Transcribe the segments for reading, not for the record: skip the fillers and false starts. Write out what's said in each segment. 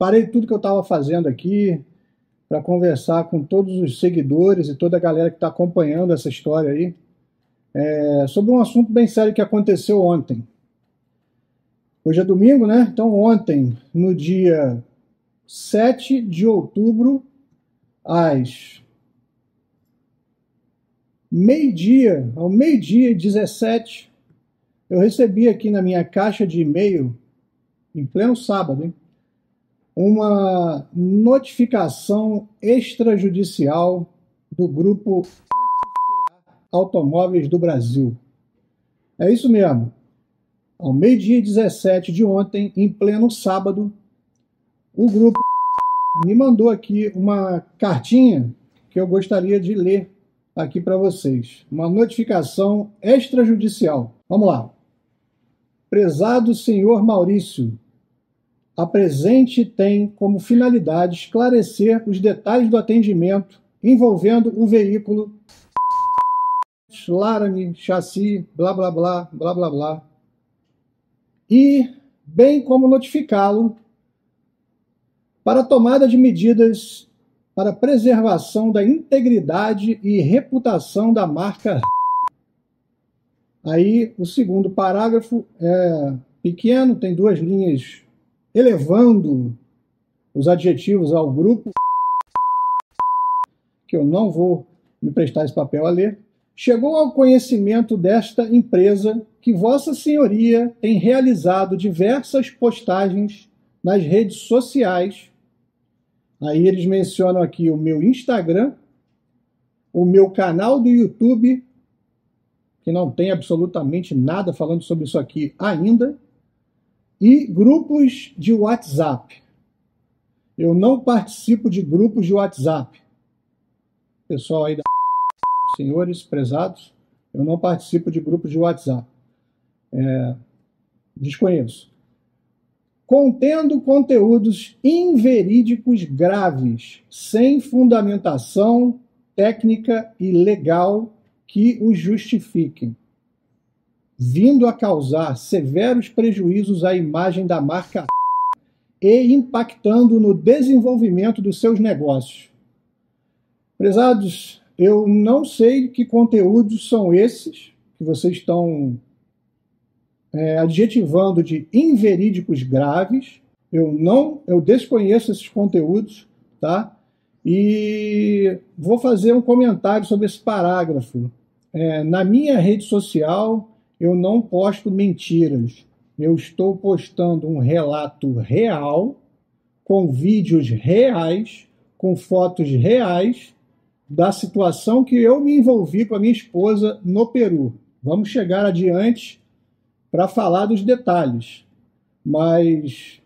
Parei tudo que eu estava fazendo aqui para conversar com todos os seguidores e toda a galera que está acompanhando essa história aí, sobre um assunto bem sério que aconteceu ontem. Hoje é domingo, né? Então ontem, no dia 7 de outubro, às ao meio-dia e 17, eu recebi aqui na minha caixa de e-mail, em pleno sábado, hein, uma notificação extrajudicial do grupo Automóveis do Brasil. É isso mesmo. Ao meio-dia e 17 de ontem, em pleno sábado, o grupo me mandou aqui uma cartinha que eu gostaria de ler aqui para vocês. Uma notificação extrajudicial. Vamos lá. Prezado senhor Maurício, a presente tem como finalidade esclarecer os detalhes do atendimento envolvendo o veículo Laramie, chassi, blá blá blá, blá blá blá, e bem como notificá-lo para a tomada de medidas para preservação da integridade e reputação da marca. Aí o segundo parágrafo é pequeno, tem 2 linhas elevando os adjetivos ao grupo, que eu não vou me prestar esse papel a ler. Chegou ao conhecimento desta empresa que Vossa Senhoria tem realizado diversas postagens nas redes sociais. Aí eles mencionam aqui o meu Instagram, o meu canal do YouTube, que não tem absolutamente nada falando sobre isso aqui ainda, e grupos de WhatsApp. Eu não participo de grupos de WhatsApp. Pessoal aí senhores prezados, eu não participo de grupos de WhatsApp. Desconheço. Contendo conteúdos inverídicos graves, sem fundamentação técnica e legal que os justifiquem, vindo a causar severos prejuízos à imagem da marca e impactando no desenvolvimento dos seus negócios. Prezados, eu não sei que conteúdos são esses que vocês estão adjetivando de inverídicos graves. Eu desconheço esses conteúdos, tá? E vou fazer um comentário sobre esse parágrafo. Na minha rede social, eu não posto mentiras. Eu estou postando um relato real, com vídeos reais, com fotos reais, da situação que eu me envolvi com a minha esposa no Peru. Vamos chegar adiante para falar dos detalhes. Mas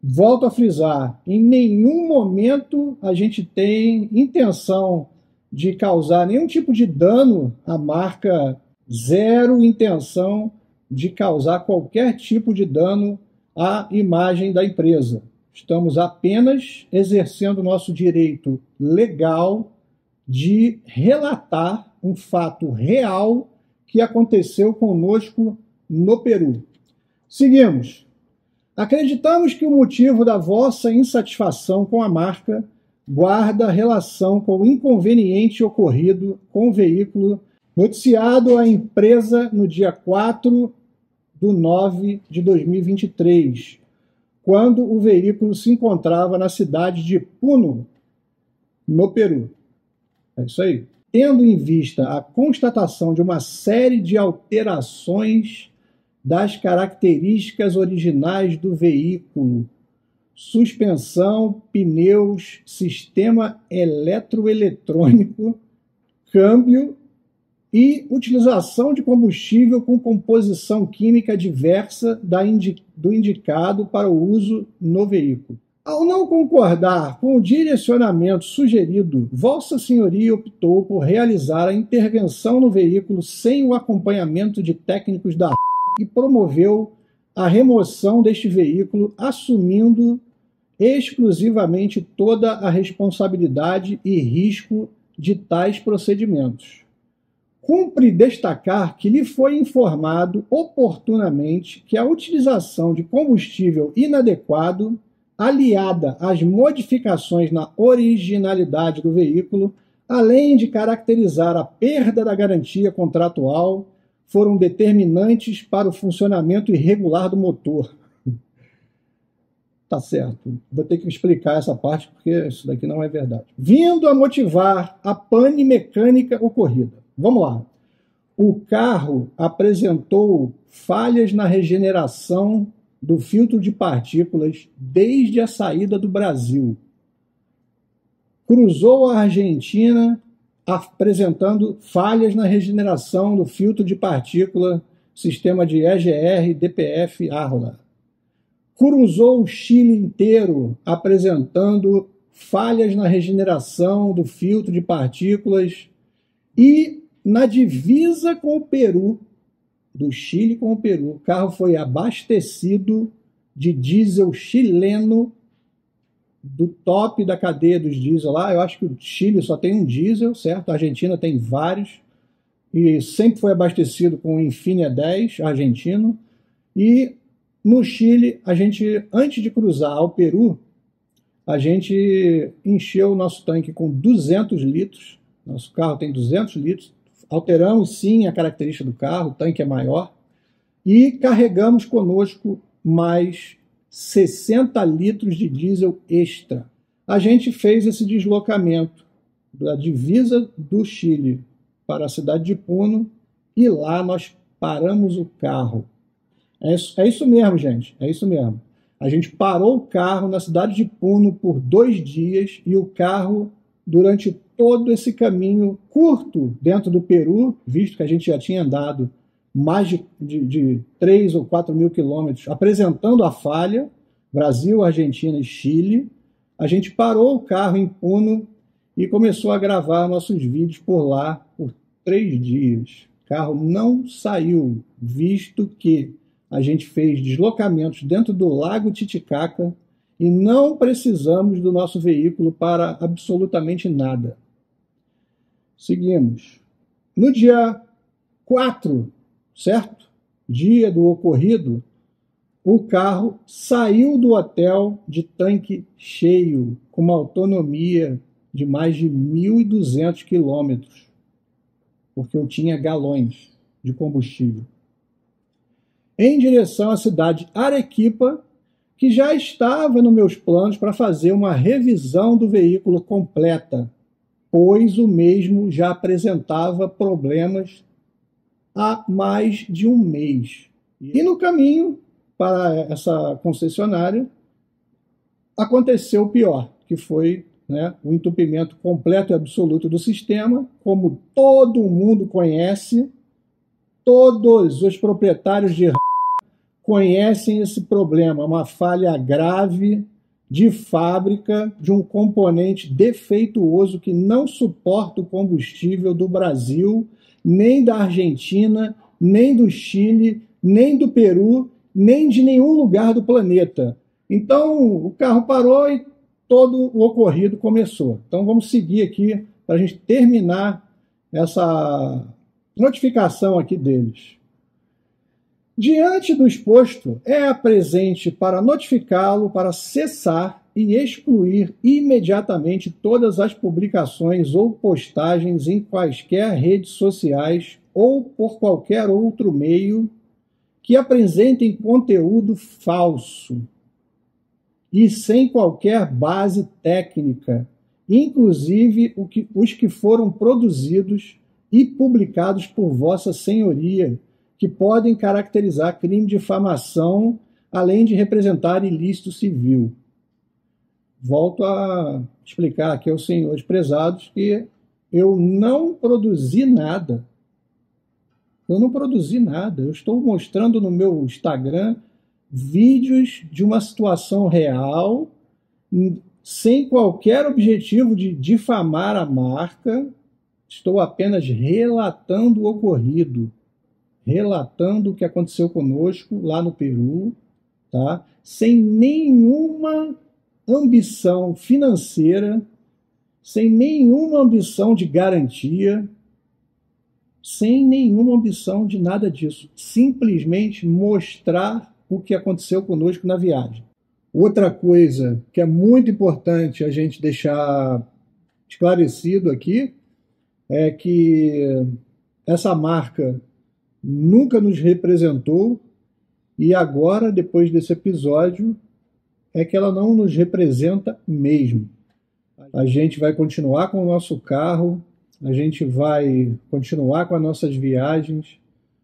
volto a frisar, em nenhum momento a gente tem intenção de causar nenhum tipo de dano à marca, zero intenção de causar qualquer tipo de dano à imagem da empresa. Estamos apenas exercendo nosso direito legal de relatar um fato real que aconteceu conosco no Peru. Seguimos. Acreditamos que o motivo da vossa insatisfação com a marca guarda relação com o inconveniente ocorrido com o veículo noticiado à empresa no dia 4/9/2023, quando o veículo se encontrava na cidade de Puno, no Peru. É isso aí. Tendo em vista a constatação de uma série de alterações das características originais do veículo, suspensão, pneus, sistema eletroeletrônico, câmbio e utilização de combustível com composição química diversa do indicado para o uso no veículo. Ao não concordar com o direcionamento sugerido, Vossa Senhoria optou por realizar a intervenção no veículo sem o acompanhamento de técnicos da e promoveu a remoção deste veículo, assumindo exclusivamente toda a responsabilidade e risco de tais procedimentos. Cumpre destacar que lhe foi informado oportunamente que a utilização de combustível inadequado aliada às modificações na originalidade do veículo, além de caracterizar a perda da garantia contratual, foram determinantes para o funcionamento irregular do motor. Tá certo, vou ter que explicar essa parte porque isso daqui não é verdade. Vindo a motivar a pane mecânica ocorrida. Vamos lá. O carro apresentou falhas na regeneração do filtro de partículas desde a saída do Brasil. Cruzou a Argentina apresentando falhas na regeneração do filtro de partícula, sistema de EGR, DPF, ARLA. Cruzou o Chile inteiro apresentando falhas na regeneração do filtro de partículas e na divisa com o Peru, do Chile com o Peru, o carro foi abastecido de diesel chileno do top da cadeia dos diesel lá. Eu acho que o Chile só tem um diesel, certo? A Argentina tem vários e sempre foi abastecido com o Infinia 10 argentino. E no Chile, a gente, antes de cruzar ao Peru, a gente encheu o nosso tanque com 200 litros. Nosso carro tem 200 litros. Alteramos, sim, a característica do carro, o tanque é maior. E carregamos conosco mais 60 litros de diesel extra. A gente fez esse deslocamento da divisa do Chile para a cidade de Puno e lá nós paramos o carro. É isso mesmo, gente. É isso mesmo. A gente parou o carro na cidade de Puno por 2 dias e o carro, durante todo esse caminho curto dentro do Peru, visto que a gente já tinha andado mais de 3 ou 4 mil quilômetros, apresentando a falha, Brasil, Argentina e Chile, a gente parou o carro em Puno e começou a gravar nossos vídeos por lá por 3 dias. O carro não saiu, visto que a gente fez deslocamentos dentro do Lago Titicaca e não precisamos do nosso veículo para absolutamente nada. Seguimos. No dia 4, certo? Dia do ocorrido, o carro saiu do hotel de tanque cheio, com uma autonomia de mais de 1.200 quilômetros, porque eu tinha galões de combustível, em direção à cidade de Arequipa, que já estava nos meus planos para fazer uma revisão do veículo completa, pois o mesmo já apresentava problemas há mais de 1 mês. E no caminho para essa concessionária, aconteceu o pior, que foi, o entupimento completo e absoluto do sistema, como todo mundo conhece, todos os proprietários de conhecem esse problema, uma falha grave de fábrica de um componente defeituoso que não suporta o combustível do Brasil, nem da Argentina, nem do Chile, nem do Peru, nem de nenhum lugar do planeta. Então, o carro parou e todo o ocorrido começou. Então, vamos seguir aqui para a gente terminar essa notificação aqui deles. Diante do exposto, é presente para notificá-lo para cessar e excluir imediatamente todas as publicações ou postagens em quaisquer redes sociais ou por qualquer outro meio que apresentem conteúdo falso e sem qualquer base técnica, inclusive os que foram produzidos e publicados por Vossa Senhoria, que podem caracterizar crime de difamação, além de representar ilícito civil. Volto a explicar aqui aos senhores prezados que eu não produzi nada. Eu não produzi nada. Eu estou mostrando no meu Instagram vídeos de uma situação real, sem qualquer objetivo de difamar a marca. Estou apenas relatando o ocorrido, relatando o que aconteceu conosco lá no Peru, tá? Sem nenhuma ambição financeira, sem nenhuma ambição de garantia, sem nenhuma ambição de nada disso. Simplesmente mostrar o que aconteceu conosco na viagem. Outra coisa que é muito importante a gente deixar esclarecido aqui é que essa marca nunca nos representou e agora, depois desse episódio, é que ela não nos representa mesmo. A gente vai continuar com o nosso carro, a gente vai continuar com as nossas viagens,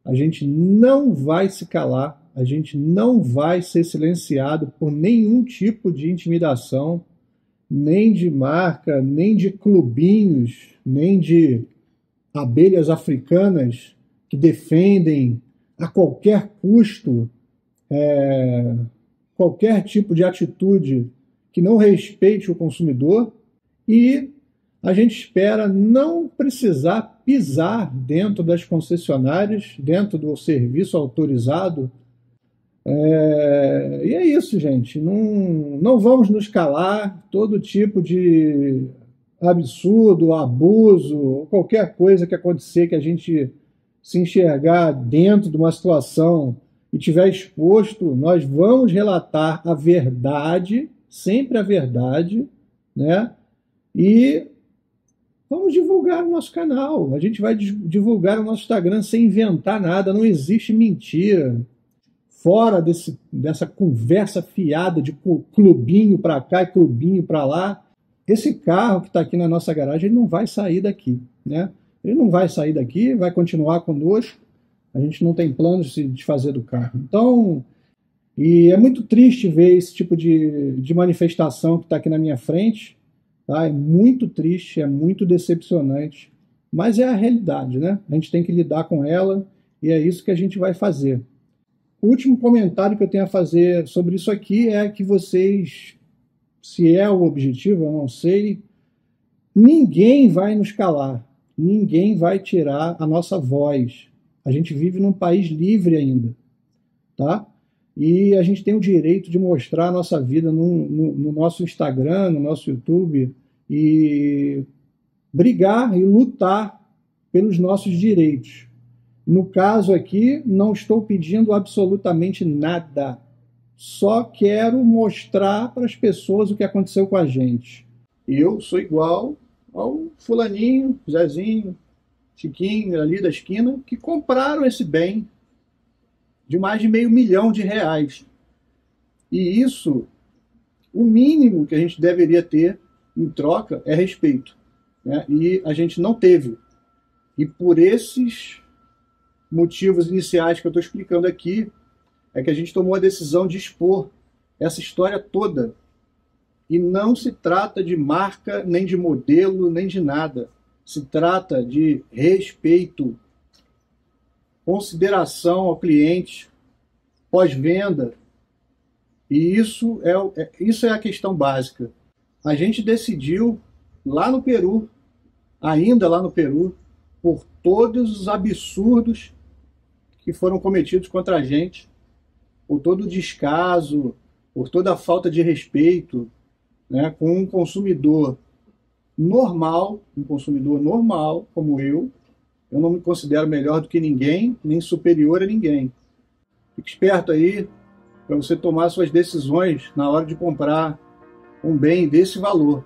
a gente não vai se calar, a gente não vai ser silenciado por nenhum tipo de intimidação, nem de marca, nem de clubinhos, nem de abelhas africanas que defendem a qualquer custo qualquer tipo de atitude que não respeite o consumidor, e a gente espera não precisar pisar dentro das concessionárias, dentro do serviço autorizado. E é isso, gente. Não vamos nos calar. Todo tipo de absurdo, abuso, qualquer coisa que acontecer, que a gente se enxergar dentro de uma situação e tiver exposto, nós vamos relatar a verdade, sempre a verdade, né? E vamos divulgar o nosso canal. A gente vai divulgar o nosso Instagram sem inventar nada, não existe mentira. Fora dessa conversa fiada de clubinho para cá e clubinho para lá. Esse carro que está aqui na nossa garagem, ele não vai sair daqui, né? Ele não vai sair daqui, vai continuar conosco. A gente não tem planos de se desfazer do carro. Então, e é muito triste ver esse tipo de manifestação que está aqui na minha frente. Tá? É muito triste, é muito decepcionante. Mas é a realidade, né? A gente tem que lidar com ela e é isso que a gente vai fazer. O último comentário que eu tenho a fazer sobre isso aqui é que vocês, se é o objetivo, eu não sei, ninguém vai nos calar, ninguém vai tirar a nossa voz. A gente vive num país livre ainda, tá? E a gente tem o direito de mostrar a nossa vida no nosso Instagram, no nosso YouTube, e brigar e lutar pelos nossos direitos. No caso aqui, não estou pedindo absolutamente nada. Só quero mostrar para as pessoas o que aconteceu com a gente. Eu sou igual ao fulaninho, Zezinho, Chiquinho, ali da esquina, que compraram esse bem de mais de R$500 mil. E isso, o mínimo que a gente deveria ter em troca é respeito, né? E a gente não teve. E por esses motivos iniciais que eu estou explicando aqui, é que a gente tomou a decisão de expor essa história toda. E não se trata de marca, nem de modelo, nem de nada. Se trata de respeito, consideração ao cliente, pós-venda. E isso é a questão básica. A gente decidiu lá no Peru, ainda lá no Peru, por todos os absurdos que foram cometidos contra a gente, por todo o descaso, por toda a falta de respeito, né, com um consumidor normal, como eu não me considero melhor do que ninguém, nem superior a ninguém. Fique esperto aí para você tomar suas decisões na hora de comprar um bem desse valor,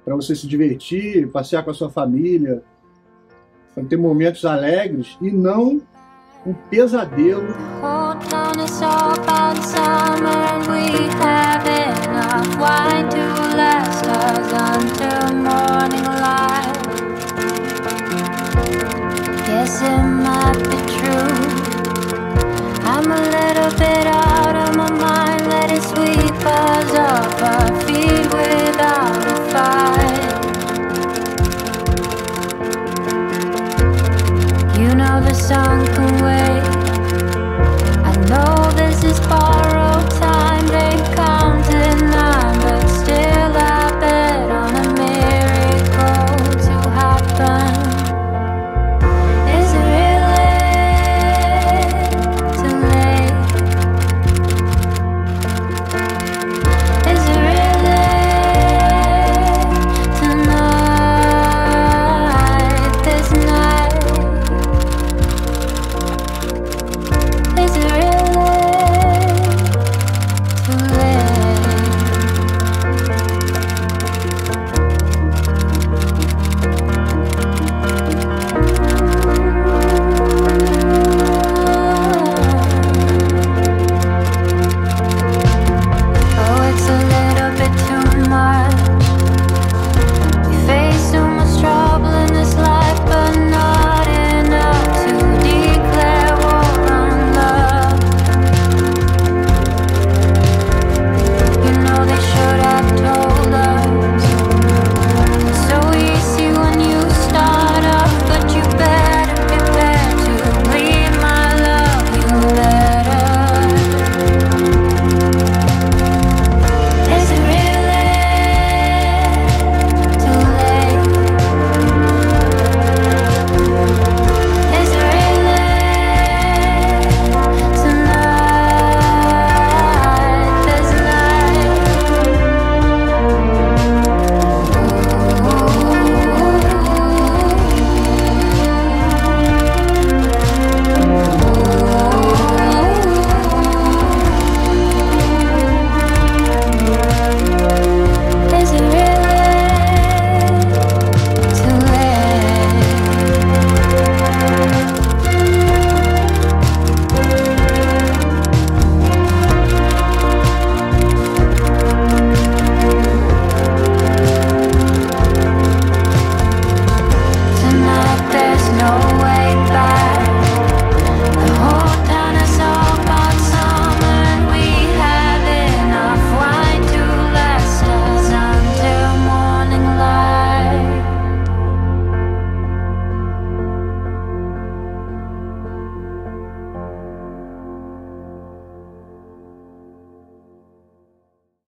para você se divertir, passear com a sua família, para ter momentos alegres e não um pesadelo. Guess it might be true. I'm a little bit out of my mind, letting sweep us off our feet without a fight. You know the sun can wait.